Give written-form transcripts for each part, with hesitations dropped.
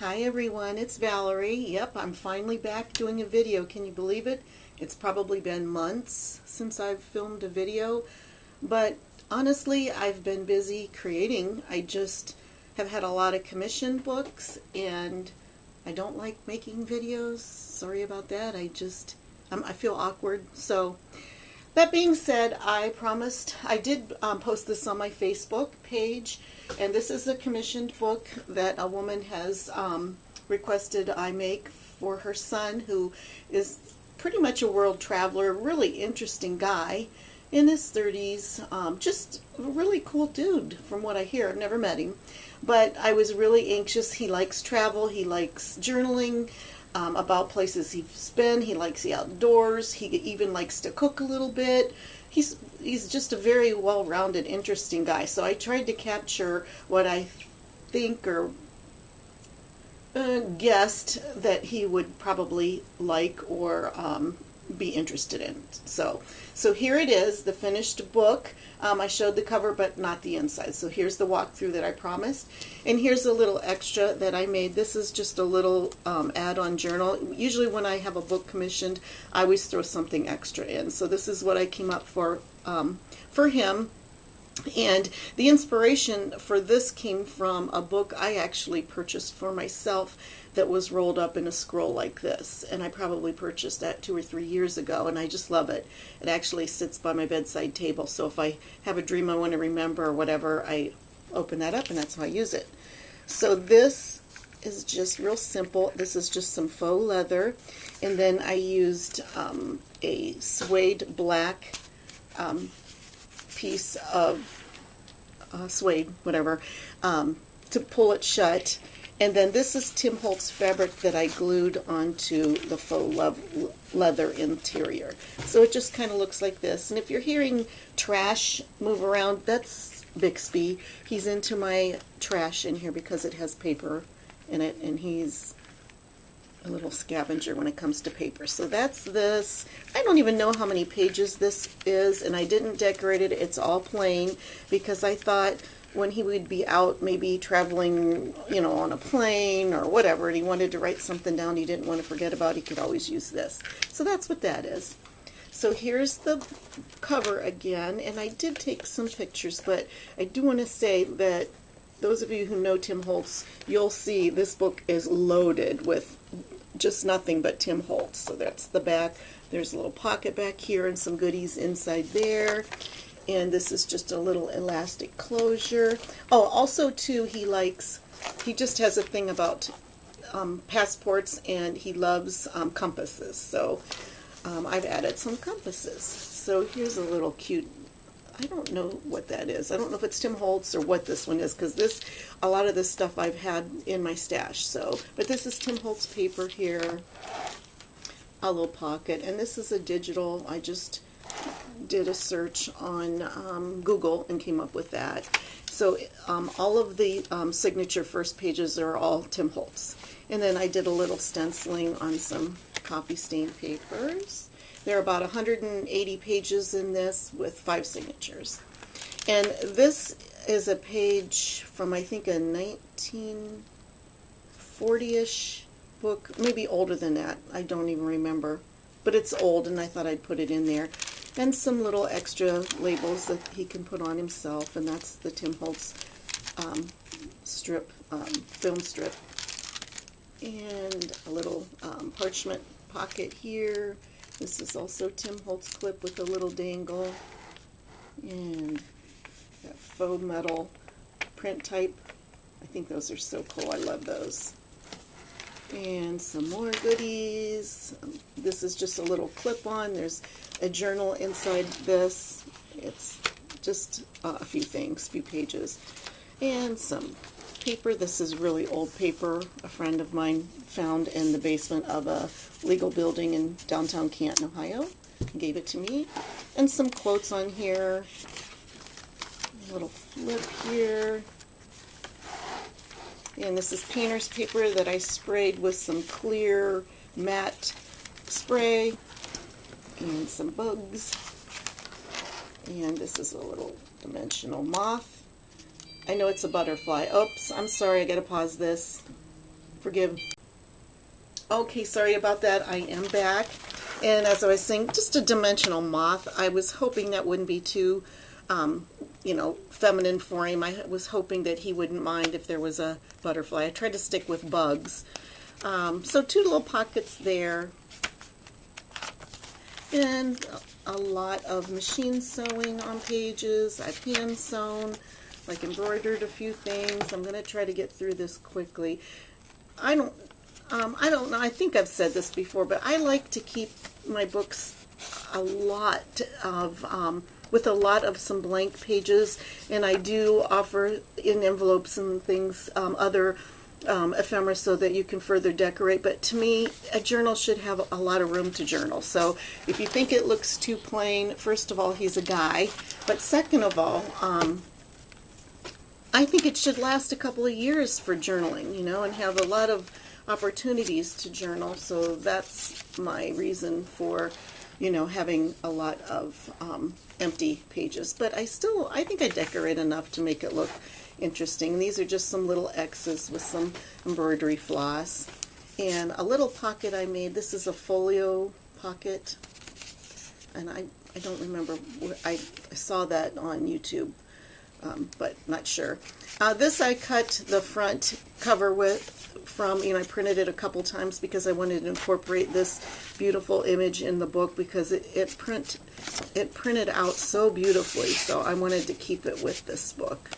Hi everyone, it's Valerie. Yep, I'm finally back doing a video. Can you believe it? It's probably been months since I've filmed a video, but honestly, I've been busy creating. I just have had a lot of commissioned books and I don't like making videos. Sorry about that. I feel awkward. So that being said, I promised, I did post this on my Facebook page, and this is a commissioned book that a woman has requested I make for her son, who is pretty much a world traveler, really interesting guy in his 30s, just a really cool dude from what I hear. I've never met him, but I was really anxious. He likes travel, he likes journaling, about places he's been. He likes the outdoors. He even likes to cook a little bit. He's just a very well-rounded, interesting guy. So I tried to capture what I think or guessed that he would probably like or be interested in. So here it is, the finished book. I showed the cover, but not the inside. So here's the walkthrough that I promised. And here's a little extra that I made. This is just a little add-on journal. Usually when I have a book commissioned, I always throw something extra in. So this is what I came up for him. And the inspiration for this came from a book I actually purchased for myself that was rolled up in a scroll like this. And I probably purchased that 2 or 3 years ago, and I just love it. It actually sits by my bedside table, so if I have a dream I want to remember or whatever, I open that up and that's how I use it. So this is just real simple. This is just some faux leather, and then I used a suede black piece of suede, whatever, to pull it shut. And then this is Tim Holtz fabric that I glued onto the faux leather interior. So it just kind of looks like this. And if you're hearing trash move around, that's Bixby. He's into my trash in here because it has paper in it, and he's a little scavenger when it comes to paper. So that's this. I don't even know how many pages this is, and I didn't decorate it. It's all plain because I thought when he would be out maybe traveling, on a plane or whatever, and he wanted to write something down he didn't want to forget about, he could always use this. So that's what that is. So here's the cover again, and I did take some pictures, but I do want to say that those of you who know Tim Holtz, you'll see this book is loaded with just nothing but Tim Holtz. So that's the back. There's a little pocket back here and some goodies inside there. And this is just a little elastic closure. Oh, also too, he just has a thing about passports, and he loves compasses. So I've added some compasses. So here's a little cute, I don't know what that is. I don't know if it's Tim Holtz or what this one is, because a lot of this stuff I've had in my stash. But this is Tim Holtz paper here, a little pocket, and this is a digital. I just did a search on Google and came up with that. So all of the signature first pages are all Tim Holtz. And then I did a little stenciling on some coffee stain papers. There are about 180 pages in this with 5 signatures. And this is a page from, I think, a 1940-ish book, maybe older than that. I don't even remember. But it's old, and I thought I'd put it in there. And some little extra labels that he can put on himself, and that's the Tim Holtz film strip. And a little parchment pocket here. This is also Tim Holtz clip with a little dangle. And that faux metal print type. I think those are so cool. I love those. And some more goodies. This is just a little clip-on. There's a journal inside this. It's just a few things, few pages. And some paper. This is really old paper a friend of mine found in the basement of a legal building in downtown Canton, Ohio. Gave it to me. And some quotes on here. A little flip here. And this is painter's paper that I sprayed with some clear matte spray. And some bugs. And this is a little dimensional moth. I know it's a butterfly. Oops, I'm sorry, I gotta pause this. forgive. Okay, sorry about that. I am back. And as I was saying, just a dimensional moth. I was hoping that wouldn't be too, you know, feminine for him. I was hoping that he wouldn't mind if there was a butterfly. I tried to stick with bugs. So 2 little pockets there. And a lot of machine sewing on pages. I've hand sewn, like embroidered a few things. I'm going to try to get through this quickly. I don't know, I think I've said this before, but I like to keep my books with a lot of some blank pages, and I do offer in envelopes and things other ephemera so that you can further decorate. But to me, a journal should have a lot of room to journal. So if you think it looks too plain, first of all, he's a guy, but second of all, I think it should last a couple of years for journaling, you know, and have a lot of opportunities to journal. So that's my reason for, you know, having a lot of empty pages. But I think I decorate enough to make it look interesting. These are just some little X's with some embroidery floss. And a little pocket I made. This is a folio pocket. And I don't remember, I saw that on YouTube, but not sure. This I cut the front cover from, you know, I printed it a couple times because I wanted to incorporate this beautiful image in the book because it printed out so beautifully, so I wanted to keep it with this book.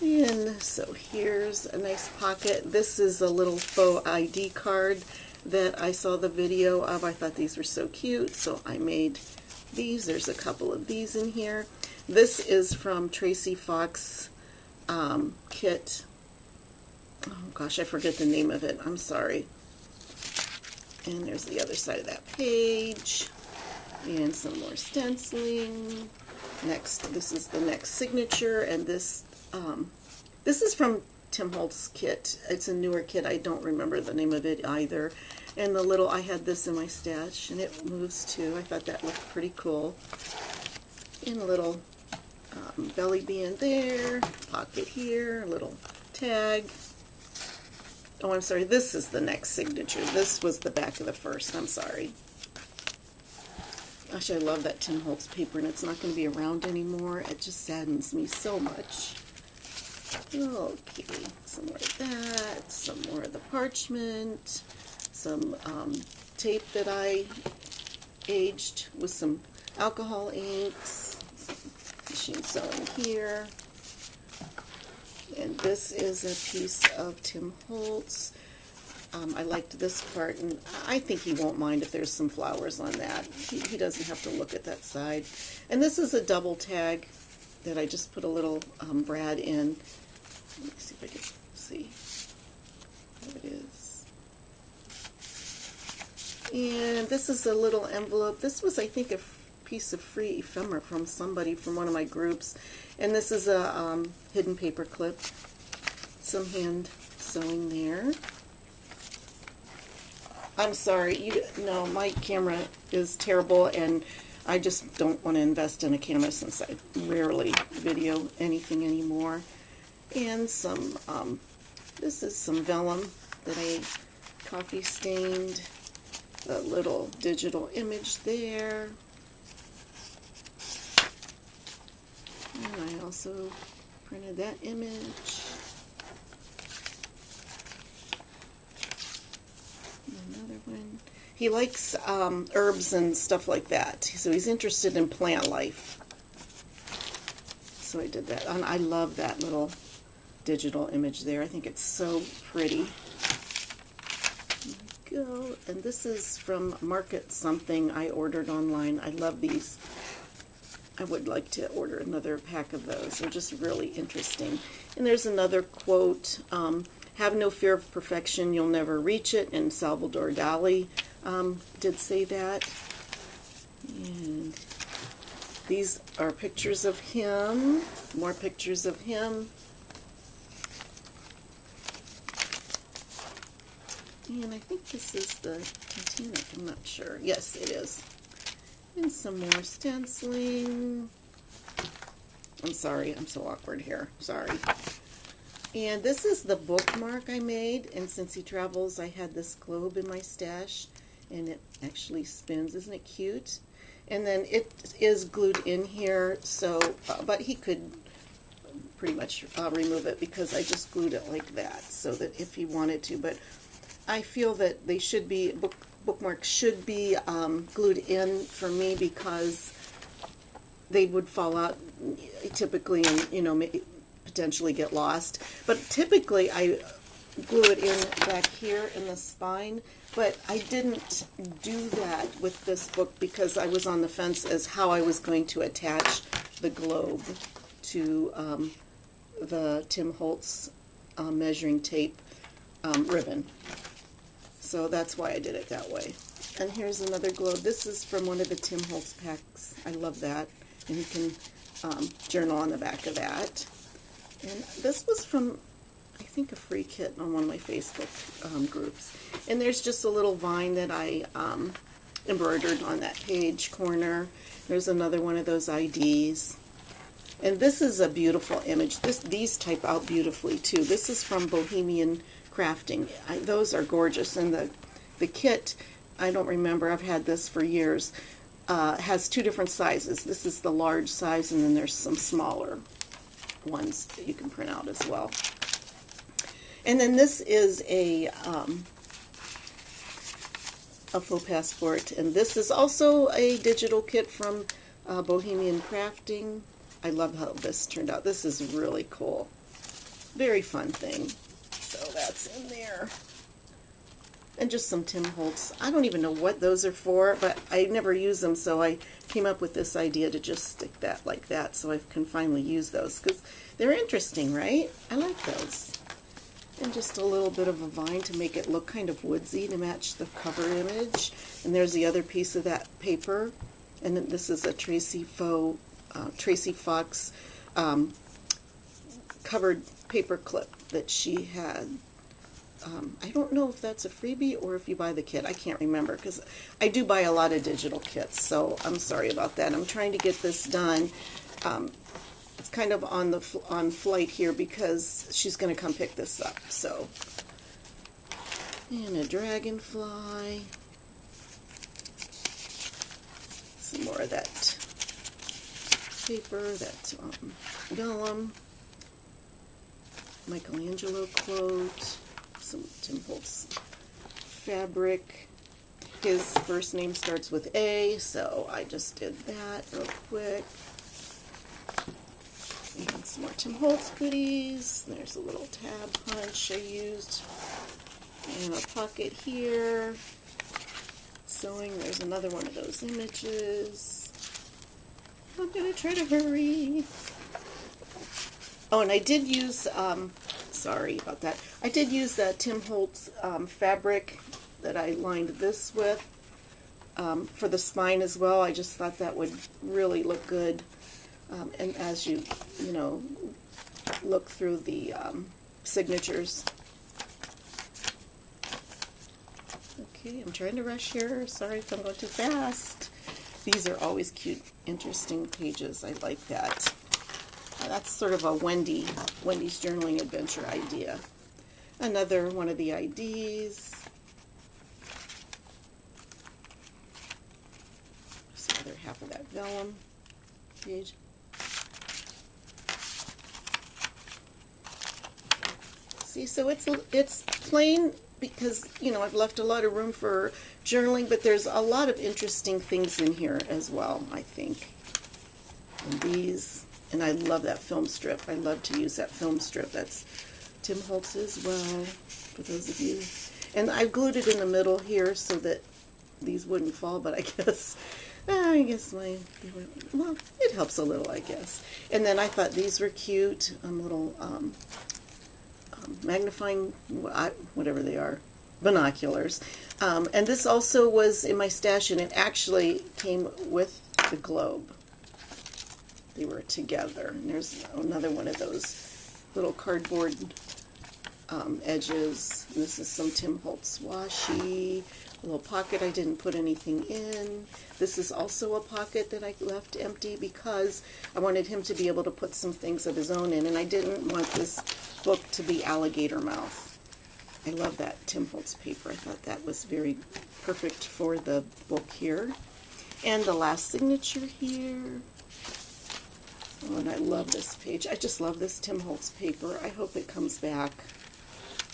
And so here's a nice pocket. This is a little faux ID card that I saw the video of. I thought these were so cute, so I made these. There's a couple of these in here. This is from Tracy Fox kit. Oh gosh, I forget the name of it. I'm sorry. And there's the other side of that page. And some more stenciling. Next, this is the next signature, and this is from Tim Holtz kit. It's a newer kit. I don't remember the name of it either. And the little, I had this in my stash, and it moves too. I thought that looked pretty cool. And a little belly band there, pocket here, a little tag. Oh, I'm sorry, this is the next signature. This was the back of the first. I'm sorry. Gosh, I love that Tim Holtz paper, and it's not going to be around anymore. It just saddens me so much. Okay, some more of that, some more of the parchment, some tape that I aged with some alcohol inks, machine sewing here. And this is a piece of Tim Holtz. I liked this part, and I think he won't mind if there's some flowers on that. He doesn't have to look at that side. And this is a double tag that I just put a little brad in. Let me see if I can see. There it is. And this is a little envelope. This was, I think, a piece of free ephemera from somebody from one of my groups. And this is a hidden paper clip. Some hand sewing there. I'm sorry, no, my camera is terrible, and I just don't want to invest in a camera since I rarely video anything anymore. And some, this is some vellum that I coffee stained, a little digital image there. And I also printed that image. Another one. He likes herbs and stuff like that, so he's interested in plant life. So I did that, and I love that little digital image there. I think it's so pretty. There we go. And this is from Market Something I ordered online. I love these. I would like to order another pack of those. They're just really interesting. And there's another quote. Have no fear of perfection, you'll never reach it, and Salvador Dali did say that. And these are pictures of him, more pictures of him. And I think this is the Titanic, I'm not sure. Yes, it is. And some more stenciling. I'm sorry, I'm so awkward here, sorry. And this is the bookmark I made, and since he travels, I had this globe in my stash, and it actually spins. Isn't it cute? And then it is glued in here, so, but he could pretty much remove it because I just glued it like that, so that if he wanted to. But I feel that they should be, bookmarks should be glued in for me because they would fall out typically and, you know, potentially get lost. But typically I glue it in back here in the spine, but I didn't do that with this book because I was on the fence as how I was going to attach the globe to the Tim Holtz measuring tape ribbon. So that's why I did it that way. And here's another globe. This is from one of the Tim Holtz packs. I love that. And you can journal on the back of that. And this was from, I think, a free kit on one of my Facebook groups. And there's just a little vine that I embroidered on that page corner. There's another one of those IDs. And this is a beautiful image. These type out beautifully too. This is from Bohemian Crafting. Those are gorgeous. And the kit, I don't remember, I've had this for years, has two different sizes. This is the large size, and then there's some smaller ones that you can print out as well. And then this is a faux passport, and this is also a digital kit from Bohemian Crafting. I love how this turned out. This is really cool. Very fun thing. So that's in there. And just some Tim Holtz. I don't even know what those are for, but I never use them, so I came up with this idea to just stick that like that so I can finally use those, because they're interesting, right? I like those. And just a little bit of a vine to make it look kind of woodsy to match the cover image. And there's the other piece of that paper. And then this is a Tracy Fox covered paper clip that she had. I don't know if that's a freebie or if you buy the kit. I can't remember because I do buy a lot of digital kits, so I'm sorry about that. I'm trying to get this done. It's kind of on flight here because she's going to come pick this up. So, and a dragonfly. Some more of that paper, that vellum. Michelangelo quote. Some Tim Holtz fabric. His first name starts with A, so I just did that real quick. And some more Tim Holtz goodies. There's a little tab punch I used. And a pocket here. Sewing. There's another one of those images. I'm going to try to hurry. Oh, and I did use, sorry about that. I did use that Tim Holtz fabric that I lined this with for the spine as well. I just thought that would really look good. And as you know, look through the signatures. Okay, I'm trying to rush here. Sorry if I'm going too fast. These are always cute, interesting pages. I like that. That's sort of a Wendy's journaling adventure idea. Another one of the IDs. There's the other half of that vellum page. See, so it's plain because, you know, I've left a lot of room for journaling, but there's a lot of interesting things in here as well, I think. And these. And I love that film strip. I love to use that film strip. That's Tim Holtz as well, for those of you. And I glued it in the middle here so that these wouldn't fall, but I guess well, it helps a little, I guess. And then I thought these were cute. Little magnifying, whatever they are, binoculars. And this also was in my stash, and it actually came with the globe. They were together. And there's another one of those little cardboard edges. And this is some Tim Holtz washi. A little pocket I didn't put anything in. This is also a pocket that I left empty because I wanted him to be able to put some things of his own in, and I didn't want this book to be alligator mouth. I love that Tim Holtz paper. I thought that was very perfect for the book here. And the last signature here. Oh, and I love this page. I just love this Tim Holtz paper. I hope it comes back.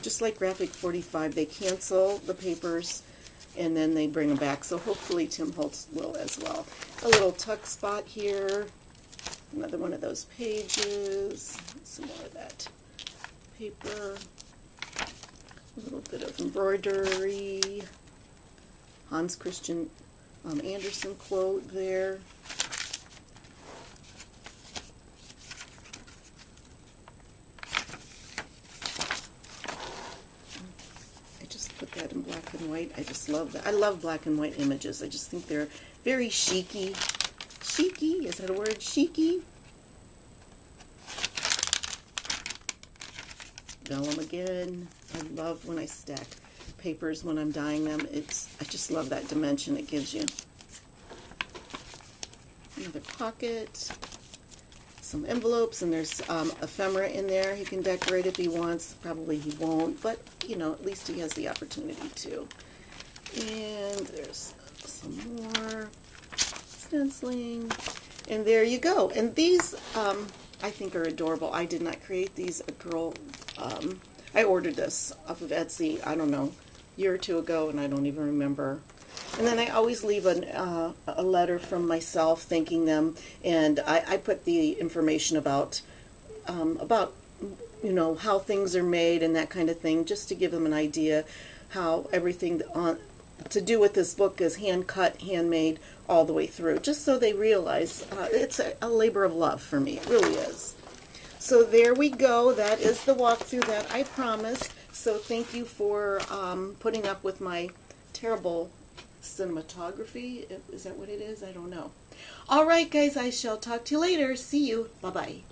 Just like Graphic 45, they cancel the papers and then they bring them back. So hopefully Tim Holtz will as well. A little tuck spot here. Another one of those pages. Some more of that paper. A little bit of embroidery. Hans Christian Andersen quote there. Put that in black and white. I just love that. I love black and white images. I just think they're very chic-y. Chic-y? Is that a word? Chic-y? Vellum again. I love when I stack papers when I'm dyeing them. I just love that dimension it gives you. Another pocket. Some envelopes, and there's ephemera in there. He can decorate if he wants. Probably he won't, but you know, at least he has the opportunity to. And there's some more stenciling, and there you go. And these I think are adorable. I did not create these. A girl, I ordered this off of Etsy, I don't know, a year or two ago, and I don't even remember. And then I always leave a letter from myself thanking them, and I put the information about you know, how things are made and that kind of thing, just to give them an idea how everything to do with this book is hand cut, handmade all the way through, just so they realize it's a labor of love for me. It really is. So there we go. That is the walkthrough that I promised. So thank you for putting up with my terrible cinematography. Is that what it is? I don't know. All right, guys, I shall talk to you later. See you. Bye-bye.